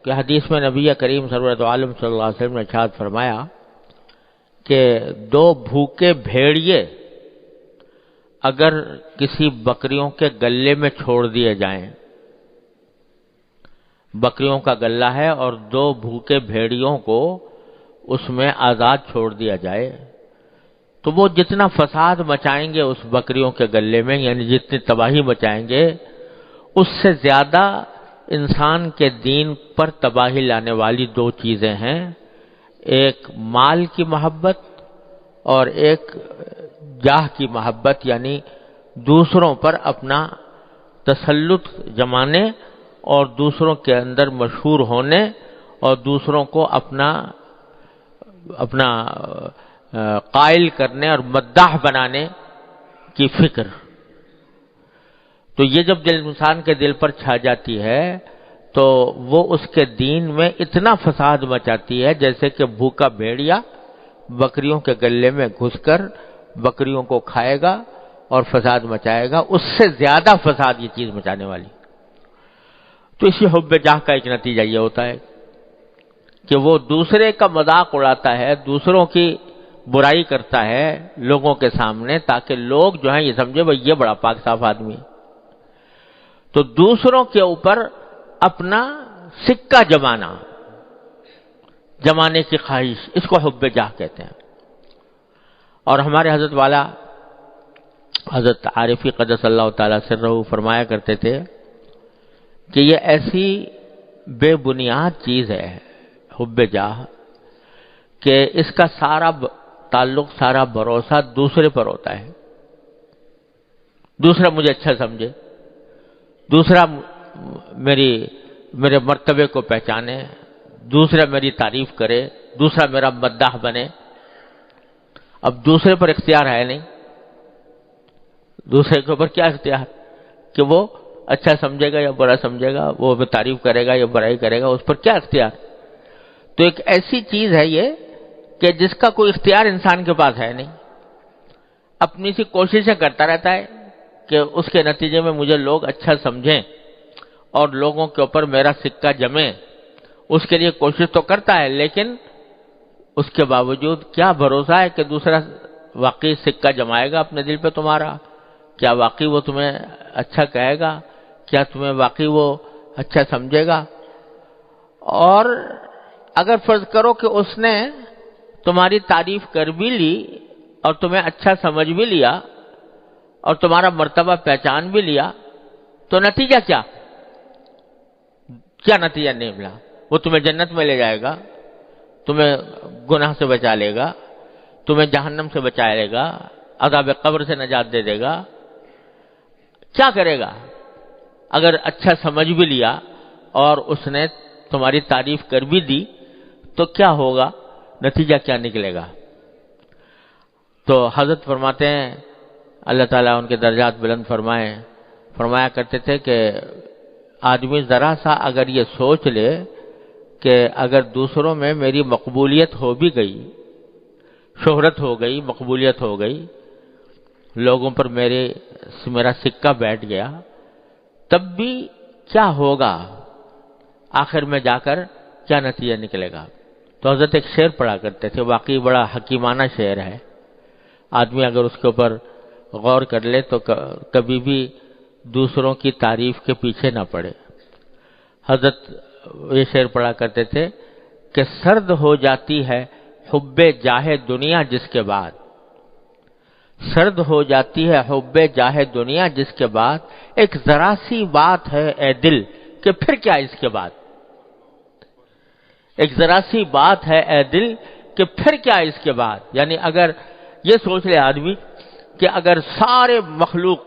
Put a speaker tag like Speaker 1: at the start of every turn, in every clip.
Speaker 1: کہ حدیث میں نبی کریم سرورت عالم صلی اللہ علیہ وسلم نے ارشاد فرمایا کہ دو بھوکے بھیڑیے اگر کسی بکریوں کے گلے میں چھوڑ دیے جائیں، بکریوں کا گلہ ہے اور دو بھوکے بھیڑیوں کو اس میں آزاد چھوڑ دیا جائے، تو وہ جتنا فساد مچائیں گے اس بکریوں کے گلے میں، یعنی جتنی تباہی مچائیں گے، اس سے زیادہ انسان کے دین پر تباہی لانے والی دو چیزیں ہیں، ایک مال کی محبت اور ایک جاہ کی محبت، یعنی دوسروں پر اپنا تسلط جمانے اور دوسروں کے اندر مشہور ہونے اور دوسروں کو اپنا قائل کرنے اور مداح بنانے کی فکر۔ تو یہ جب انسان کے دل پر چھا جاتی ہے تو وہ اس کے دین میں اتنا فساد مچاتی ہے جیسے کہ بھوکا بھیڑیا بکریوں کے گلے میں گھس کر بکریوں کو کھائے گا اور فساد مچائے گا، اس سے زیادہ فساد یہ چیز مچانے والی۔ تو اسی حب جاہ کا ایک نتیجہ یہ ہوتا ہے کہ وہ دوسرے کا مذاق اڑاتا ہے، دوسروں کی برائی کرتا ہے لوگوں کے سامنے، تاکہ لوگ جو ہیں یہ سمجھے بھئی یہ بڑا پاک صاف آدمی ہے۔ تو دوسروں کے اوپر اپنا سکہ جمانے کی خواہش، اس کو حب جاہ کہتے ہیں۔ اور ہمارے حضرت والا حضرت عارفی قدس اللہ تعالی سرہ فرمایا کرتے تھے کہ یہ ایسی بے بنیاد چیز ہے حب جاہ کہ اس کا سارا تعلق، سارا بھروسہ دوسرے پر ہوتا ہے۔ دوسرا مجھے اچھا سمجھے، دوسرا میرے مرتبے کو پہچانے، دوسرا میری تعریف کرے، دوسرا میرا مداح بنے۔ اب دوسرے پر اختیار ہے نہیں، دوسرے کے اوپر کیا اختیار کہ وہ اچھا سمجھے گا یا برا سمجھے گا، وہ تعریف کرے گا یا برائی کرے گا، اس پر کیا اختیار؟ تو ایک ایسی چیز ہے یہ کہ جس کا کوئی اختیار انسان کے پاس ہے نہیں، اپنی سی کوششیں کرتا رہتا ہے کہ اس کے نتیجے میں مجھے لوگ اچھا سمجھیں اور لوگوں کے اوپر میرا سکہ جمے، اس کے لیے کوشش تو کرتا ہے، لیکن اس کے باوجود کیا بھروسہ ہے کہ دوسرا واقعی سکہ جمائے گا اپنے دل پہ تمہارا؟ کیا واقعی وہ تمہیں اچھا کہے گا؟ کیا تمہیں واقعی وہ اچھا سمجھے گا؟ اور اگر فرض کرو کہ اس نے تمہاری تعریف کر بھی لی اور تمہیں اچھا سمجھ بھی لیا اور تمہارا مرتبہ پہچان بھی لیا، تو نتیجہ کیا؟ کیا نتیجہ نہیں ملا؟ وہ تمہیں جنت میں لے جائے گا، تمہیں گناہ سے بچا لے گا، تمہیں جہنم سے بچا لے گا، عذاب قبر سے نجات دے دے گا۔ کیا کرے گا؟ اگر اچھا سمجھ بھی لیا اور اس نے تمہاری تعریف کر بھی دی تو کیا ہوگا؟ نتیجہ کیا نکلے گا؟ تو حضرت فرماتے ہیں، اللہ تعالیٰ ان کے درجات بلند فرمایا کرتے تھے کہ آدمی ذرا سا اگر یہ سوچ لے کہ اگر دوسروں میں میری مقبولیت ہو بھی گئی، شہرت ہو گئی، مقبولیت ہو گئی، لوگوں پر میرا سکہ بیٹھ گیا، تب بھی کیا ہوگا؟ آخر میں جا کر کیا نتیجہ نکلے گا؟ تو حضرت ایک شعر پڑھا کرتے تھے، واقعی بڑا حکیمانہ شعر ہے، آدمی اگر اس کے اوپر غور کر لے تو کبھی بھی دوسروں کی تعریف کے پیچھے نہ پڑے۔ حضرت یہ شعر پڑھا کرتے تھے کہ سرد ہو جاتی ہے حب جاہ دنیا جس کے بعد، سرد ہو جاتی ہے حب جاہ دنیا جس کے بعد، ایک ذرا سی بات ہے اے دل کہ پھر کیا اس کے بعد، ایک ذرا سی بات ہے اے دل کہ پھر کیا اس کے بعد۔ یعنی اگر یہ سوچ لے آدمی کہ اگر سارے مخلوق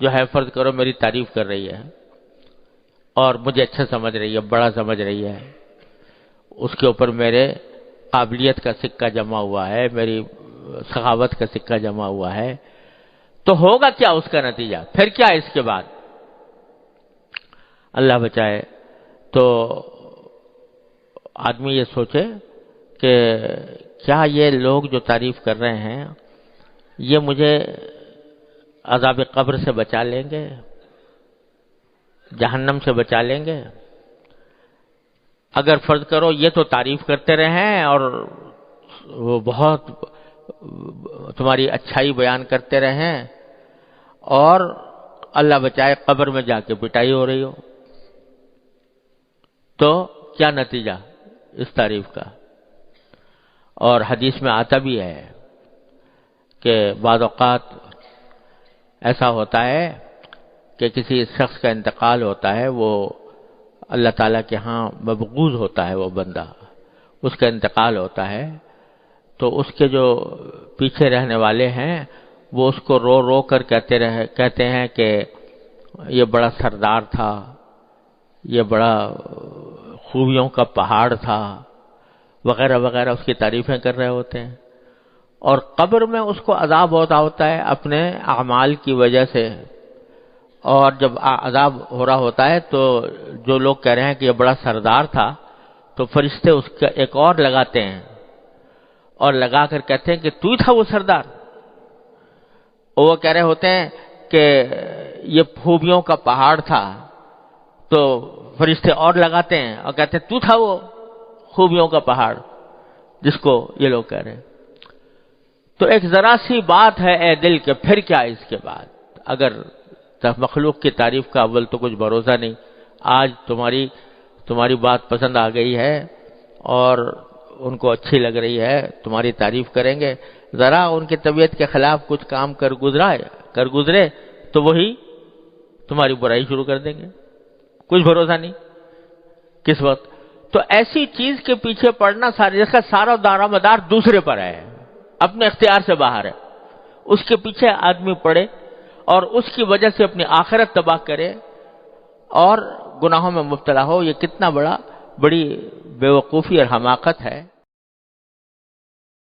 Speaker 1: جو ہے فرض کرو میری تعریف کر رہی ہے اور مجھے اچھا سمجھ رہی ہے، بڑا سمجھ رہی ہے، اس کے اوپر میرے قابلیت کا سکہ جمع ہوا ہے، میری سخاوت کا سکہ جمع ہوا ہے، تو ہوگا کیا اس کا نتیجہ؟ پھر کیا اس کے بعد؟ اللہ بچائے۔ تو آدمی یہ سوچے کہ کیا یہ لوگ جو تعریف کر رہے ہیں یہ مجھے عذاب قبر سے بچا لیں گے، جہنم سے بچا لیں گے؟ اگر فرض کرو یہ تو تعریف کرتے رہیں اور وہ بہت تمہاری اچھائی بیان کرتے رہیں اور اللہ بچائے قبر میں جا کے پٹائی ہو رہی ہو، تو کیا نتیجہ اس تعریف کا؟ اور حدیث میں آتا بھی ہے کہ بعض اوقات ایسا ہوتا ہے کہ کسی شخص کا انتقال ہوتا ہے، وہ اللہ تعالیٰ کے ہاں مبغوض ہوتا ہے، وہ بندہ، اس کا انتقال ہوتا ہے، تو اس کے جو پیچھے رہنے والے ہیں وہ اس کو رو رو کر کہتے ہیں کہ یہ بڑا سردار تھا، یہ بڑا خوبیوں کا پہاڑ تھا، وغیرہ وغیرہ، اس کی تعریفیں کر رہے ہوتے ہیں۔ اور قبر میں اس کو عذاب ہوتا ہے اپنے اعمال کی وجہ سے، اور جب عذاب ہو رہا ہوتا ہے تو جو لوگ کہہ رہے ہیں کہ یہ بڑا سردار تھا، تو فرشتے اس کا ایک اور لگاتے ہیں اور لگا کر کہتے ہیں کہ تو ہی تھا وہ سردار۔ اور وہ کہہ رہے ہوتے ہیں کہ یہ خوبیوں کا پہاڑ تھا، تو فرشتے اور لگاتے ہیں اور کہتے ہیں تو تھا وہ خوبیوں کا پہاڑ جس کو یہ لوگ کہہ رہے ہیں۔ تو ایک ذرا سی بات ہے اے دل کہ پھر کیا اس کے بعد؟ اگر مخلوق کی تعریف کا اول تو کچھ بھروسہ نہیں، آج تمہاری بات پسند آ گئی ہے اور ان کو اچھی لگ رہی ہے، تمہاری تعریف کریں گے، ذرا ان کی طبیعت کے خلاف کچھ کام کر گزرے تو وہی تمہاری برائی شروع کر دیں گے، کچھ بھروسہ نہیں کس وقت۔ تو ایسی چیز کے پیچھے پڑنا جس کا سارا دارا مدار دوسرے پر ہے، اپنے اختیار سے باہر ہے، اس کے پیچھے آدمی پڑے اور اس کی وجہ سے اپنی آخرت تباہ کرے اور گناہوں میں مبتلا ہو، یہ کتنا بڑی بیوقوفی اور حماقت ہے۔